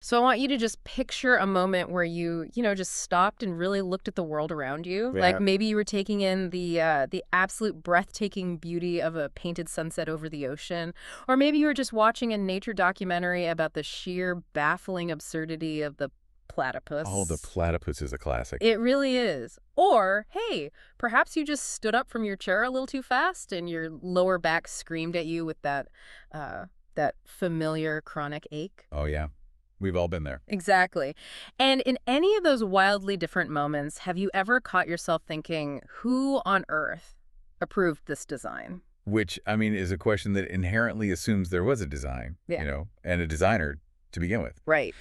So I want you to just picture a moment where you just stopped and really looked at the world around you. Like Yeah. maybe you were taking in the absolute breathtaking beauty of a painted sunset over the ocean, or maybe you were just watching a nature documentary about the sheer baffling absurdity of the Oh, the platypus. platypus is a classic. It really is. Or, hey, perhaps you just stood up from your chair a little too fast and your lower back screamed at you with uh, that familiar chronic ache. Oh, yeah. We've all been there. Exactly. And in any of those wildly different moments, have you ever caught yourself thinking, who on earth approved this design? Which, I mean, is a question that inherently assumes there was a design, Yeah. and a designer to begin with. Right.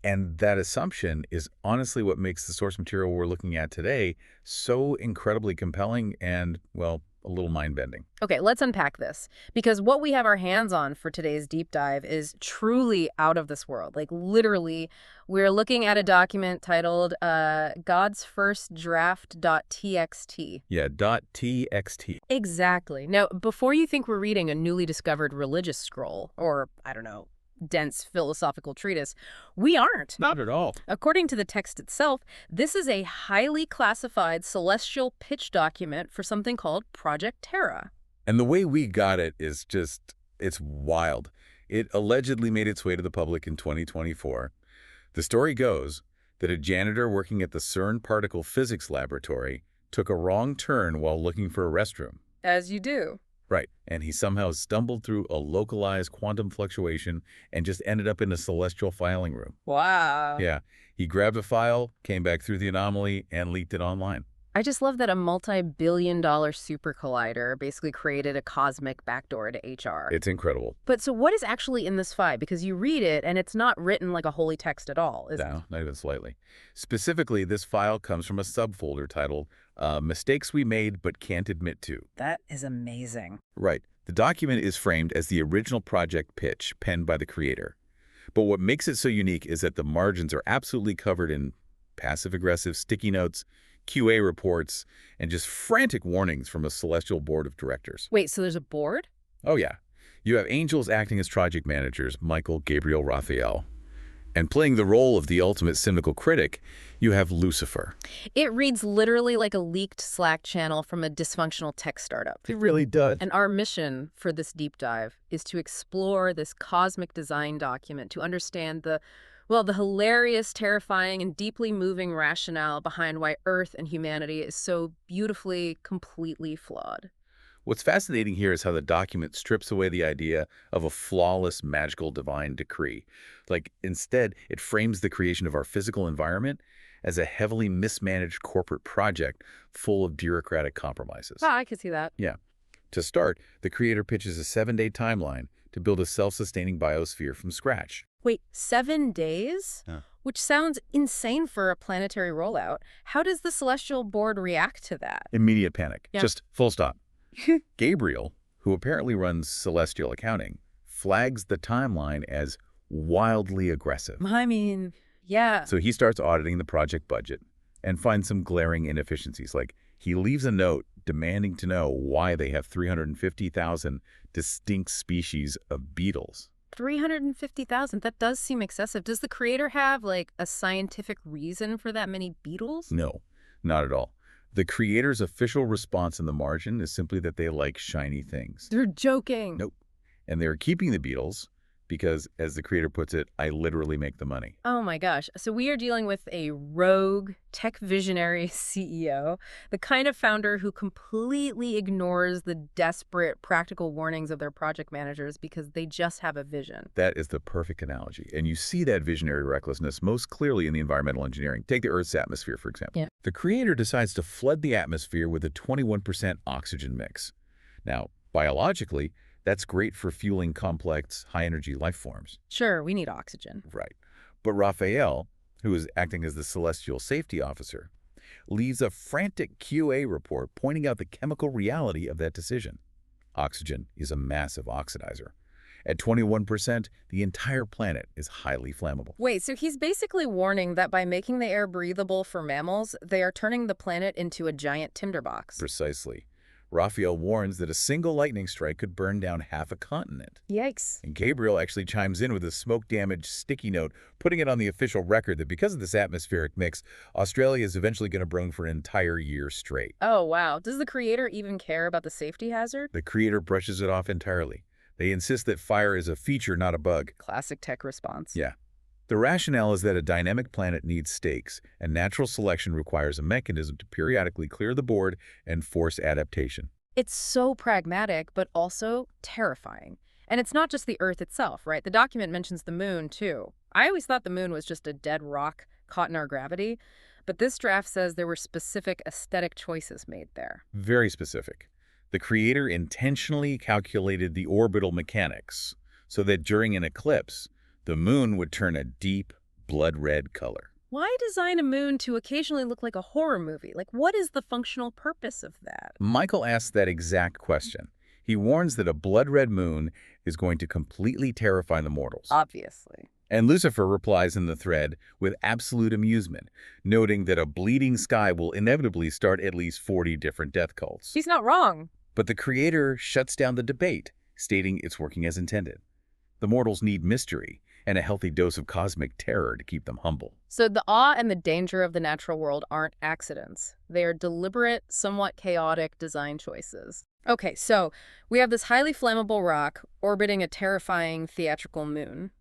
And that assumption is honestly what makes the source material we're looking at today so incredibly compelling and, well, a little mind-bending. Okay, let's unpack this because what we have our hands on for today's deep dive is truly out of this world. Like literally, we're looking at a document titled God's First Draft.txt. Yeah, .txt. Exactly. Now, before you think we're reading a newly discovered religious scroll or, I don't know, dense philosophical treatise, we aren't. Not at all. According to the text itself, this is a highly classified celestial pitch document for something called Project Terra. And the way we got it is just, it's wild. It allegedly made its way to the public in 2024. The story goes that a janitor working at the CERN particle physics laboratory took a wrong turn while looking for a restroom. As you do. Right. And he somehow stumbled through a localized quantum fluctuation and just ended up in a celestial filing room. Wow. Yeah. He grabbed a file, came back through the anomaly, and leaked it online. I just love that a multi-billion-dollar super collider basically created a cosmic backdoor to HR. It's incredible. But so what is actually in this file? Because you read it and it's not written like a holy text at all, is it? No, not even slightly. Specifically, this file comes from a subfolder titled Mistakes We Made But Can't Admit To. That is amazing. Right. The document is framed as the original project pitch penned by the creator. But what makes it so unique is that the margins are absolutely covered in passive-aggressive sticky notes, QA reports, and just frantic warnings from a celestial board of directors. Wait, so there's a board? Oh, yeah. You have angels acting as project managers, Michael, Gabriel, Raphael. And playing the role of the ultimate cynical critic, you have Lucifer. It reads literally like a leaked Slack channel from a dysfunctional tech startup. It really does. And our mission for this deep dive is to explore this cosmic design document, to understand the hilarious, terrifying, and deeply moving rationale behind why Earth and humanity is so beautifully, completely flawed. What's fascinating here is how the document strips away the idea of a flawless, magical, divine decree. Like, instead, it frames the creation of our physical environment as a heavily mismanaged corporate project full of bureaucratic compromises. Ah, I could see that. Yeah. To start, the creator pitches a 7-day timeline to build a self-sustaining biosphere from scratch. Wait, 7 days? Yeah. Which sounds insane for a planetary rollout. How does the Celestial Board react to that? Immediate panic. Yeah. Just full stop. Gabriel, who apparently runs celestial accounting, flags the timeline as wildly aggressive. I mean, yeah. So he starts auditing the project budget and finds some glaring inefficiencies. Like, he leaves a note demanding to know why they have 350,000 distinct species of beetles. 350,000, that does seem excessive. Does the creator have, like, a scientific reason for that many beetles? No, not at all. The creator's official response in the margin is simply that they like shiny things. They're joking. Nope. And they're keeping the beetles because, as the creator puts it, I literally make the money. Oh my gosh. So we are dealing with a rogue, tech visionary CEO, the kind of founder who completely ignores the desperate practical warnings of their project managers because they just have a vision. That is the perfect analogy. And you see that visionary recklessness most clearly in the environmental engineering. Take the Earth's atmosphere, for example. Yeah. The creator decides to flood the atmosphere with a 21% oxygen mix. Now, biologically, that's great for fueling complex, high-energy life forms. Sure, we need oxygen. Right. But Raphael, who is acting as the celestial safety officer, leaves a frantic QA report pointing out the chemical reality of that decision. Oxygen is a massive oxidizer. At 21%, the entire planet is highly flammable. Wait, so he's basically warning that by making the air breathable for mammals, they are turning the planet into a giant tinderbox. Precisely. Raphael warns that a single lightning strike could burn down half a continent. Yikes. And Gabriel actually chimes in with a smoke-damaged sticky note, putting it on the official record that because of this atmospheric mix, Australia is eventually going to burn for an entire year straight. Oh, wow. Does the creator even care about the safety hazard? The creator brushes it off entirely. They insist that fire is a feature, not a bug. Classic tech response. Yeah. The rationale is that a dynamic planet needs stakes, and natural selection requires a mechanism to periodically clear the board and force adaptation. It's so pragmatic, but also terrifying. And it's not just the Earth itself, right? The document mentions the moon, too. I always thought the moon was just a dead rock caught in our gravity, but this draft says there were specific aesthetic choices made there. Very specific. The creator intentionally calculated the orbital mechanics so that during an eclipse, the moon would turn a deep, blood-red color. Why design a moon to occasionally look like a horror movie? Like, what is the functional purpose of that? Michael asks that exact question. He warns that a blood-red moon is going to completely terrify the mortals. Obviously. And Lucifer replies in the thread with absolute amusement, noting that a bleeding sky will inevitably start at least 40 different death cults. He's not wrong. But the creator shuts down the debate, stating it's working as intended. The mortals need mystery and a healthy dose of cosmic terror to keep them humble. So the awe and the danger of the natural world aren't accidents. They are deliberate, somewhat chaotic design choices. Okay, so we have this highly flammable rock orbiting a terrifying theatrical moon.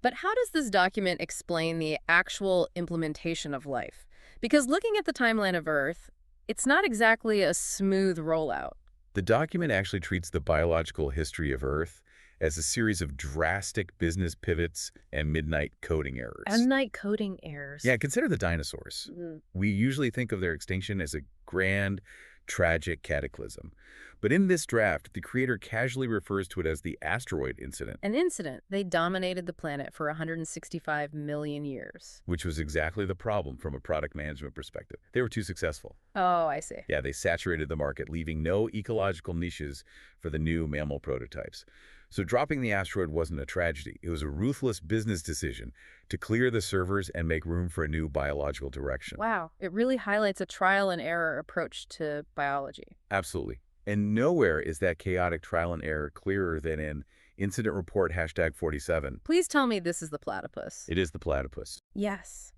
But how does this document explain the actual implementation of life? Because looking at the timeline of Earth, it's not exactly a smooth rollout. The document actually treats the biological history of Earth as a series of drastic business pivots and midnight coding errors. Midnight coding errors. Yeah, consider the dinosaurs. We usually think of their extinction as a grand, tragic cataclysm. But in this draft, the creator casually refers to it as the asteroid incident. An incident. They dominated the planet for 165 million years. Which was exactly the problem from a product management perspective. They were too successful. Oh, I see. Yeah, they saturated the market, leaving no ecological niches for the new mammal prototypes. So dropping the asteroid wasn't a tragedy. It was a ruthless business decision to clear the servers and make room for a new biological direction. Wow. It really highlights a trial and error approach to biology. Absolutely. And nowhere is that chaotic trial and error clearer than in Incident Report #47. Please tell me this is the platypus. It is the platypus. Yes.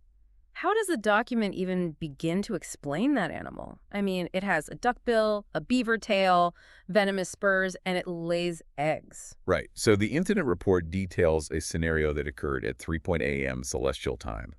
How does the document even begin to explain that animal? I mean, it has a duckbill, a beaver tail, venomous spurs, and it lays eggs. Right. So the incident report details a scenario that occurred at 3 a.m. Celestial Time.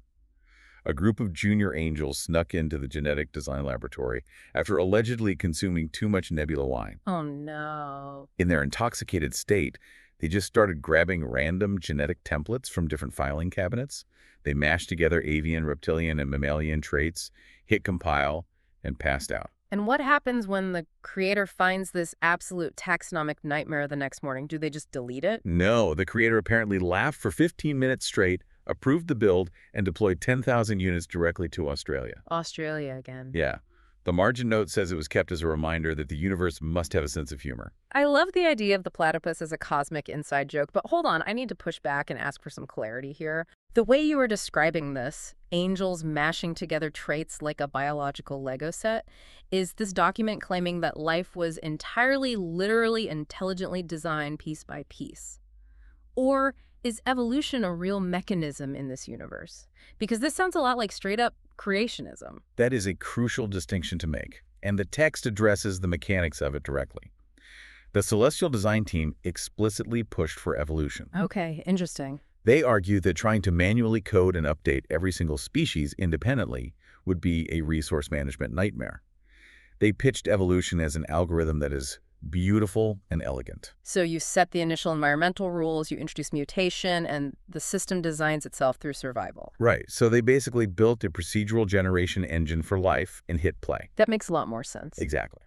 A group of junior angels snuck into the genetic design laboratory after allegedly consuming too much nebula wine. Oh, no. In their intoxicated state, they just started grabbing random genetic templates from different filing cabinets. They mashed together avian, reptilian, and mammalian traits, hit compile, and passed out. And what happens when the creator finds this absolute taxonomic nightmare the next morning? Do they just delete it? No, the creator apparently laughed for 15 minutes straight, approved the build, and deployed 10,000 units directly to Australia. Australia again. Yeah. The margin note says it was kept as a reminder that the universe must have a sense of humor. I love the idea of the platypus as a cosmic inside joke, but hold on, I need to push back and ask for some clarity here. The way you were describing this, angels mashing together traits like a biological Lego set, is this document claiming that life was entirely, literally, intelligently designed piece by piece? Or is evolution a real mechanism in this universe? Because this sounds a lot like straight-up creationism. That is a crucial distinction to make, and the text addresses the mechanics of it directly. The Celestial Design team explicitly pushed for evolution. Okay, interesting. They argue that trying to manually code and update every single species independently would be a resource management nightmare. They pitched evolution as an algorithm that is beautiful and elegant. So you set the initial environmental rules, you introduce mutation, and the system designs itself through survival. Right, so they basically built a procedural generation engine for life and hit play. That makes a lot more sense. Exactly.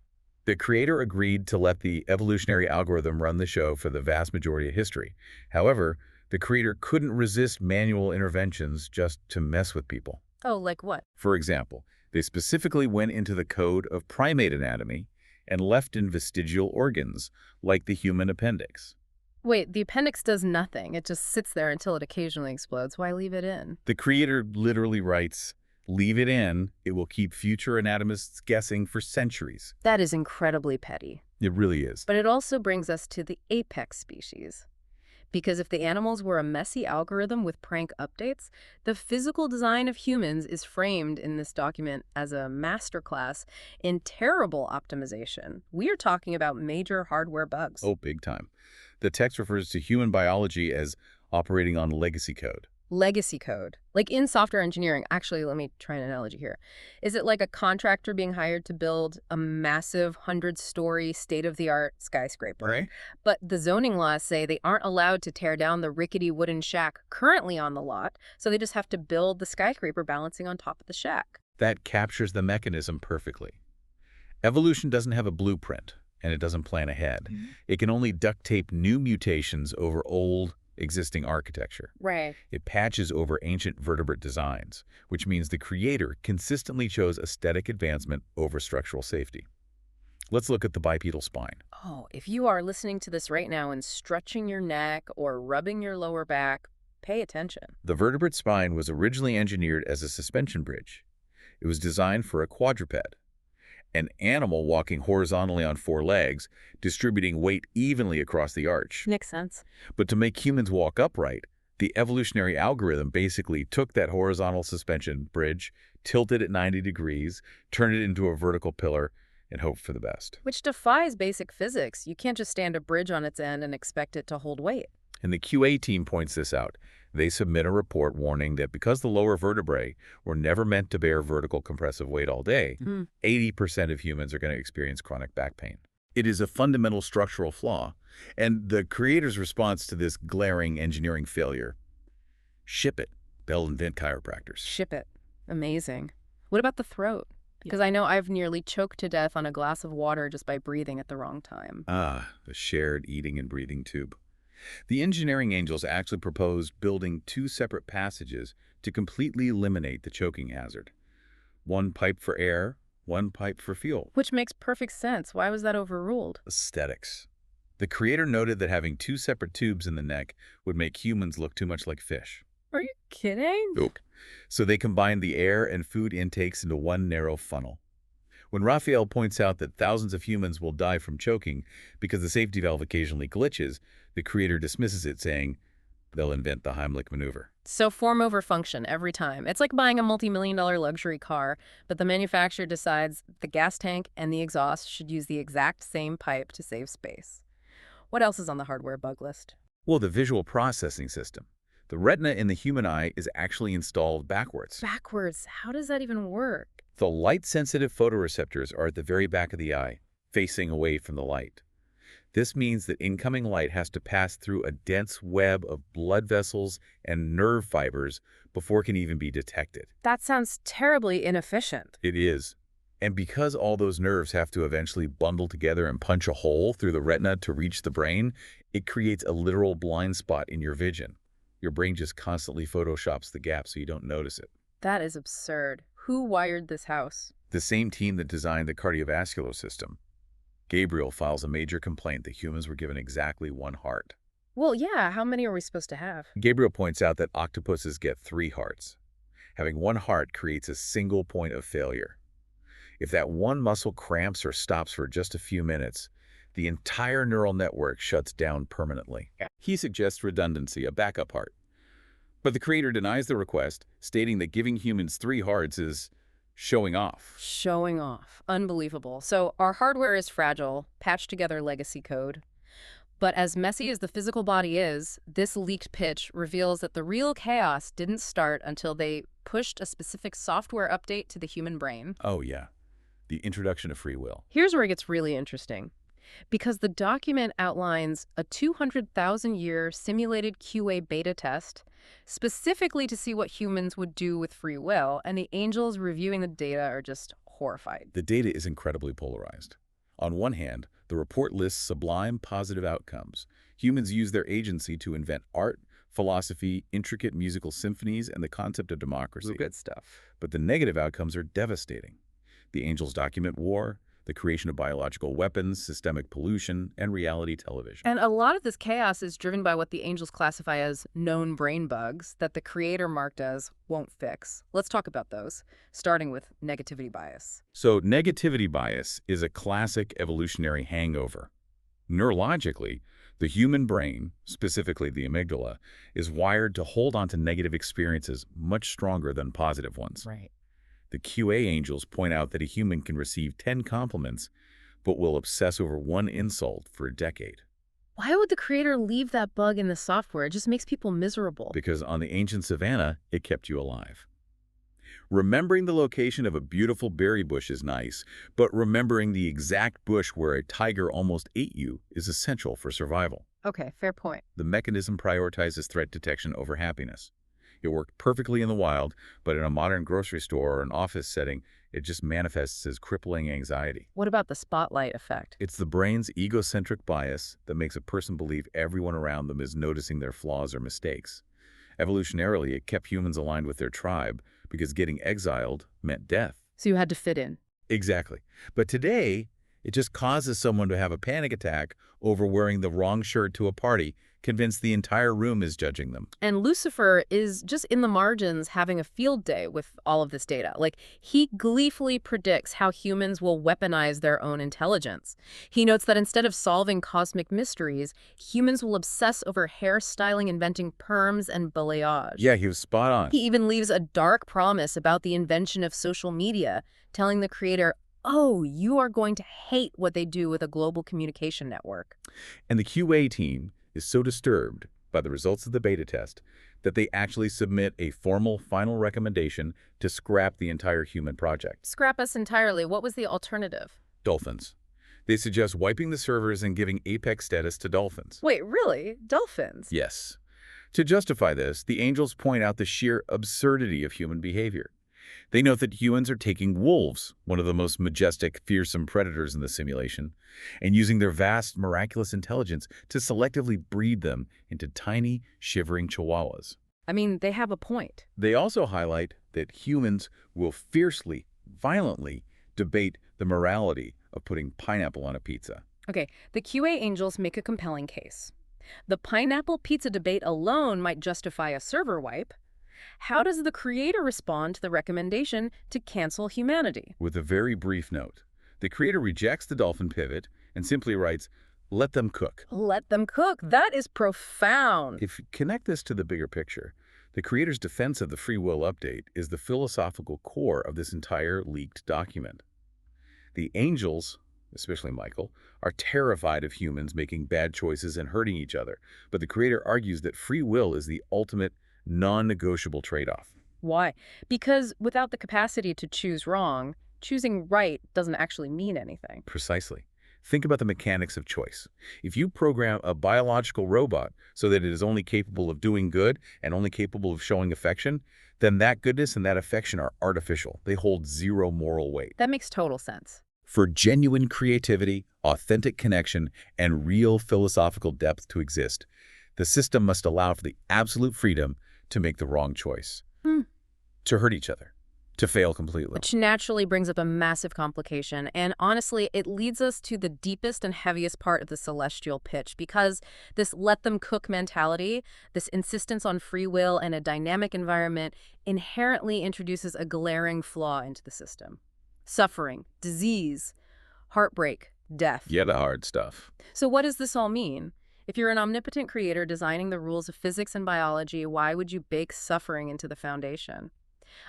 The creator agreed to let the evolutionary algorithm run the show for the vast majority of history. However, the creator couldn't resist manual interventions just to mess with people. Oh, like what? For example, they specifically went into the code of primate anatomy and left in vestigial organs, like the human appendix. Wait, the appendix does nothing. It just sits there until it occasionally explodes. Why leave it in? The creator literally writes, Leave it in, it will keep future anatomists guessing for centuries. That is incredibly petty. It really is. But it also brings us to the apex species. Because if the animals were a messy algorithm with prank updates, the physical design of humans is framed in this document as a masterclass in terrible optimization. We are talking about major hardware bugs. Oh, big time. The text refers to human biology as operating on legacy code. Legacy code. Like in software engineering, actually, let me try an analogy here. Is it like a contractor being hired to build a massive 100-story state-of-the-art skyscraper? Right. But the zoning laws say they aren't allowed to tear down the rickety wooden shack currently on the lot, so they just have to build the skyscraper balancing on top of the shack. That captures the mechanism perfectly. Evolution doesn't have a blueprint, and it doesn't plan ahead. It can only duct tape new mutations over old, existing architecture. Right. It patches over ancient vertebrate designs, which means the creator consistently chose aesthetic advancement over structural safety. Let's look at the bipedal spine. Oh, if you are listening to this right now and stretching your neck or rubbing your lower back, pay attention. The vertebrate spine was originally engineered as a suspension bridge. It was designed for a quadruped, an animal walking horizontally on four legs, distributing weight evenly across the arch. Makes sense. But to make humans walk upright, the evolutionary algorithm basically took that horizontal suspension bridge, tilted it 90 degrees, turned it into a vertical pillar, and hoped for the best. Which defies basic physics. You can't just stand a bridge on its end and expect it to hold weight. And the QA team points this out. They submit a report warning that because the lower vertebrae were never meant to bear vertical compressive weight all day, 80% of humans are going to experience chronic back pain. It is a fundamental structural flaw, and the creator's response to this glaring engineering failure: ship it. They'll invent chiropractors. Ship it. Amazing. What about the throat? Because I know I've nearly choked to death on a glass of water just by breathing at the wrong time. Ah, the shared eating and breathing tube. The engineering angels actually proposed building two separate passages to completely eliminate the choking hazard. One pipe for air, one pipe for fuel. Which makes perfect sense. Why was that overruled? Aesthetics. The creator noted that having two separate tubes in the neck would make humans look too much like fish. Are you kidding? Nope. So they combined the air and food intakes into one narrow funnel. When Raphael points out that thousands of humans will die from choking because the safety valve occasionally glitches, the creator dismisses it, saying they'll invent the Heimlich maneuver. So form over function every time. It's like buying a multi-million-dollar luxury car, but the manufacturer decides the gas tank and the exhaust should use the exact same pipe to save space. What else is on the hardware bug list? Well, the visual processing system. The retina in the human eye is actually installed backwards. Backwards? How does that even work? The light-sensitive photoreceptors are at the very back of the eye, facing away from the light. This means that incoming light has to pass through a dense web of blood vessels and nerve fibers before it can even be detected. That sounds terribly inefficient. It is. And because all those nerves have to eventually bundle together and punch a hole through the retina to reach the brain, it creates a literal blind spot in your vision. Your brain just constantly photoshops the gap so you don't notice it. That is absurd. Who wired this house? The same team that designed the cardiovascular system. Gabriel files a major complaint that humans were given exactly one heart. Well, yeah, how many are we supposed to have? Gabriel points out that octopuses get 3 hearts. Having one heart creates a single point of failure. If that one muscle cramps or stops for just a few minutes, the entire neural network shuts down permanently. He suggests redundancy, a backup heart. But the creator denies the request, stating that giving humans 3 hearts is showing off. Showing off. Unbelievable. So our hardware is fragile, patched together legacy code. But as messy as the physical body is, this leaked pitch reveals that the real chaos didn't start until they pushed a specific software update to the human brain. Oh yeah, the introduction of free will. Here's where it gets really interesting. Because the document outlines a 200,000-year simulated QA beta test specifically to see what humans would do with free will, and the angels reviewing the data are just horrified. The data is incredibly polarized. On one hand, the report lists sublime positive outcomes. Humans use their agency to invent art, philosophy, intricate musical symphonies, and the concept of democracy. Good stuff. But the negative outcomes are devastating. The angels document war, the creation of biological weapons, systemic pollution, and reality television. And a lot of this chaos is driven by what the angels classify as known brain bugs that the creator marked as won't fix. Let's talk about those, starting with negativity bias. So negativity bias is a classic evolutionary hangover. Neurologically, the human brain, specifically the amygdala, is wired to hold on to negative experiences much stronger than positive ones. Right. The QA angels point out that a human can receive 10 compliments, but will obsess over one insult for a decade. Why would the creator leave that bug in the software? It just makes people miserable. Because on the ancient savanna, it kept you alive. Remembering the location of a beautiful berry bush is nice, but remembering the exact bush where a tiger almost ate you is essential for survival. Okay, fair point. The mechanism prioritizes threat detection over happiness. It worked perfectly in the wild, but in a modern grocery store or an office setting, it just manifests as crippling anxiety. What about the spotlight effect? It's the brain's egocentric bias that makes a person believe everyone around them is noticing their flaws or mistakes. Evolutionarily, it kept humans aligned with their tribe because getting exiled meant death. So you had to fit in. Exactly. But today, it just causes someone to have a panic attack over wearing the wrong shirt to a party, convinced the entire room is judging them. And Lucifer is just in the margins having a field day with all of this data. Like, he gleefully predicts how humans will weaponize their own intelligence. He notes that instead of solving cosmic mysteries, humans will obsess over hairstyling, inventing perms and balayage. Yeah, he was spot on. He even leaves a dark promise about the invention of social media, telling the creator, oh, you are going to hate what they do with a global communication network. And the QA team is so disturbed by the results of the beta test that they actually submit a formal final recommendation to scrap the entire human project. Scrap us entirely. What was the alternative? Dolphins. They suggest wiping the servers and giving apex status to dolphins. Wait, really? Dolphins? Yes. To justify this, the angels point out the sheer absurdity of human behavior. They note that humans are taking wolves, one of the most majestic, fearsome predators in the simulation, and using their vast, miraculous intelligence to selectively breed them into tiny, shivering chihuahuas. I mean, they have a point. They also highlight that humans will fiercely, violently debate the morality of putting pineapple on a pizza. Okay, the QA angels make a compelling case. The pineapple pizza debate alone might justify a server wipe. How does the creator respond to the recommendation to cancel humanity? With a very brief note, the creator rejects the dolphin pivot and simply writes, let them cook. Let them cook. That is profound. If you connect this to the bigger picture, the creator's defense of the free will update is the philosophical core of this entire leaked document. The angels, especially Michael, are terrified of humans making bad choices and hurting each other, but the creator argues that free will is the ultimate non-negotiable trade-off. Why? Because without the capacity to choose wrong, choosing right doesn't actually mean anything. Precisely. Think about the mechanics of choice. If you program a biological robot so that it is only capable of doing good and only capable of showing affection, then that goodness and that affection are artificial. They hold zero moral weight. That makes total sense. For genuine creativity, authentic connection, and real philosophical depth to exist, the system must allow for the absolute freedom to make the wrong choice, to hurt each other, to fail completely. Which naturally brings up a massive complication. And honestly, it leads us to the deepest and heaviest part of the celestial pitch, because this let them cook mentality, this insistence on free will and a dynamic environment, inherently introduces a glaring flaw into the system. Suffering, disease, heartbreak, death. Yeah, the hard stuff. So what does this all mean? If you're an omnipotent creator designing the rules of physics and biology, why would you bake suffering into the foundation?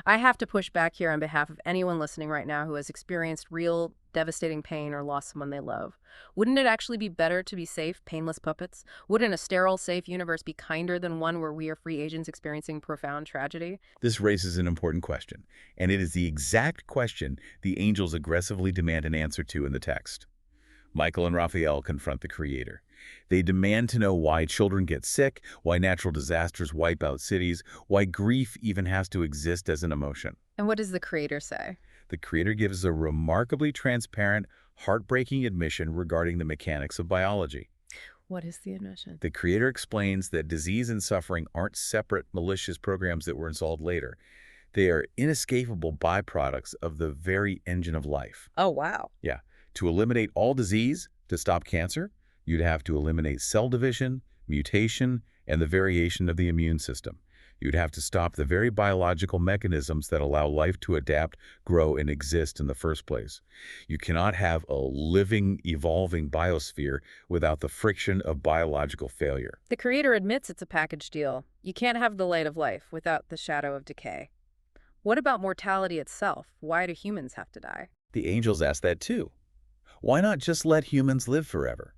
I have to push back here on behalf of anyone listening right now who has experienced real, devastating pain or lost someone they love. Wouldn't it actually be better to be safe, painless puppets? Wouldn't a sterile, safe universe be kinder than one where we are free agents experiencing profound tragedy? This raises an important question, and it is the exact question the angels aggressively demand an answer to in the text. Michael and Raphael confront the creator. They demand to know why children get sick, why natural disasters wipe out cities, why grief even has to exist as an emotion. And what does the creator say? The creator gives a remarkably transparent, heartbreaking admission regarding the mechanics of biology. What is the admission? The creator explains that disease and suffering aren't separate, malicious programs that were installed later. They are inescapable byproducts of the very engine of life. Oh, wow. Yeah. To eliminate all disease, to stop cancer, you'd have to eliminate cell division, mutation, and the variation of the immune system. You'd have to stop the very biological mechanisms that allow life to adapt, grow, and exist in the first place. You cannot have a living, evolving biosphere without the friction of biological failure. The creator admits it's a package deal. You can't have the light of life without the shadow of decay. What about mortality itself? Why do humans have to die? The angels ask that too. Why not just let humans live forever?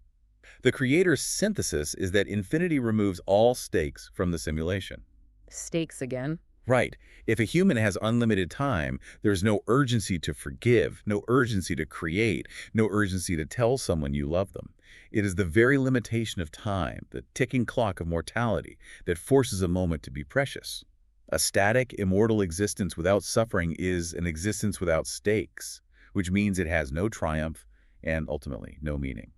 The creator's synthesis is that infinity removes all stakes from the simulation. Stakes again. Right. If a human has unlimited time, there's no urgency to forgive, no urgency to create, no urgency to tell someone you love them. It is the very limitation of time, the ticking clock of mortality, that forces a moment to be precious. A static, immortal existence without suffering is an existence without stakes, which means it has no triumph and ultimately no meaning.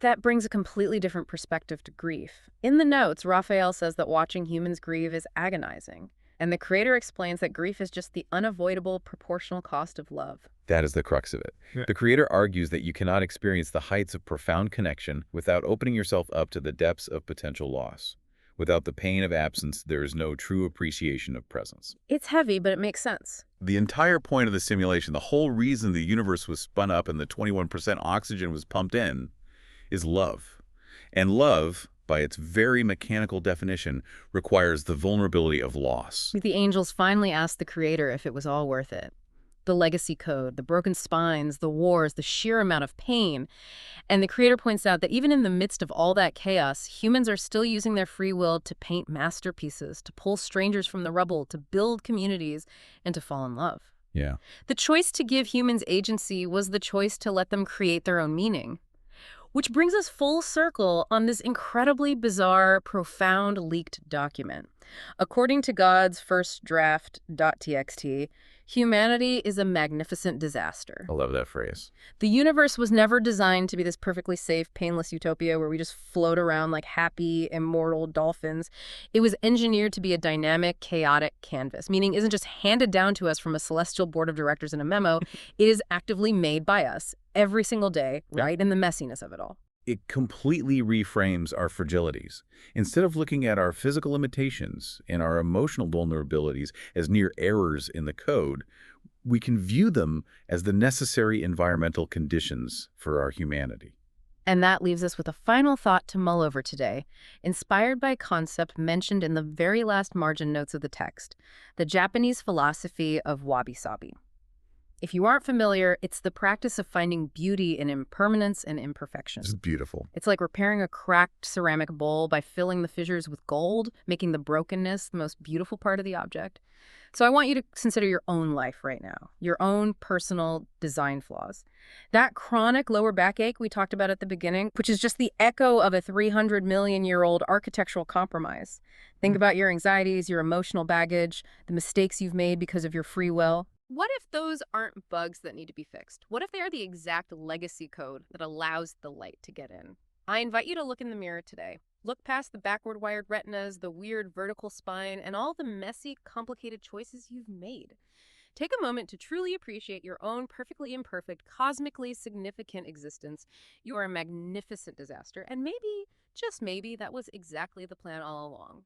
That brings a completely different perspective to grief. In the notes, Raphael says that watching humans grieve is agonizing, and the creator explains that grief is just the unavoidable proportional cost of love. That is the crux of it. Yeah. The creator argues that you cannot experience the heights of profound connection without opening yourself up to the depths of potential loss. Without the pain of absence, there is no true appreciation of presence. It's heavy, but it makes sense. The entire point of the simulation, the whole reason the universe was spun up and the 21% oxygen was pumped in, is love. And love, by its very mechanical definition, requires the vulnerability of loss. The angels finally asked the creator if it was all worth it. The legacy code, the broken spines, the wars, the sheer amount of pain. And the creator points out that even in the midst of all that chaos, humans are still using their free will to paint masterpieces, to pull strangers from the rubble, to build communities, and to fall in love. Yeah. The choice to give humans agency was the choice to let them create their own meaning. Which brings us full circle on this incredibly bizarre, profound leaked document. According to God's first draft.txt, humanity is a magnificent disaster. I love that phrase. The universe was never designed to be this perfectly safe, painless utopia where we just float around like happy, immortal dolphins. It was engineered to be a dynamic, chaotic canvas, meaning it isn't just handed down to us from a celestial board of directors in a memo. It is actively made by us every single day, right in the messiness of it all. It completely reframes our fragilities. Instead of looking at our physical limitations and our emotional vulnerabilities as near errors in the code, we can view them as the necessary environmental conditions for our humanity. And that leaves us with a final thought to mull over today, inspired by a concept mentioned in the very last margin notes of the text, the Japanese philosophy of wabi-sabi. If you aren't familiar, it's the practice of finding beauty in impermanence and imperfection. This is beautiful. It's like repairing a cracked ceramic bowl by filling the fissures with gold, making the brokenness the most beautiful part of the object. So I want you to consider your own life right now, your own personal design flaws. That chronic lower backache we talked about at the beginning, which is just the echo of a 300-million-year-old architectural compromise. Think about your anxieties, your emotional baggage, the mistakes you've made because of your free will. What if those aren't bugs that need to be fixed? What if they are the exact legacy code that allows the light to get in? I invite you to look in the mirror today. Look past the backward wired retinas, the weird vertical spine, and all the messy, complicated choices you've made. Take a moment to truly appreciate your own perfectly imperfect, cosmically significant existence. You are a magnificent disaster, and maybe, just maybe, that was exactly the plan all along.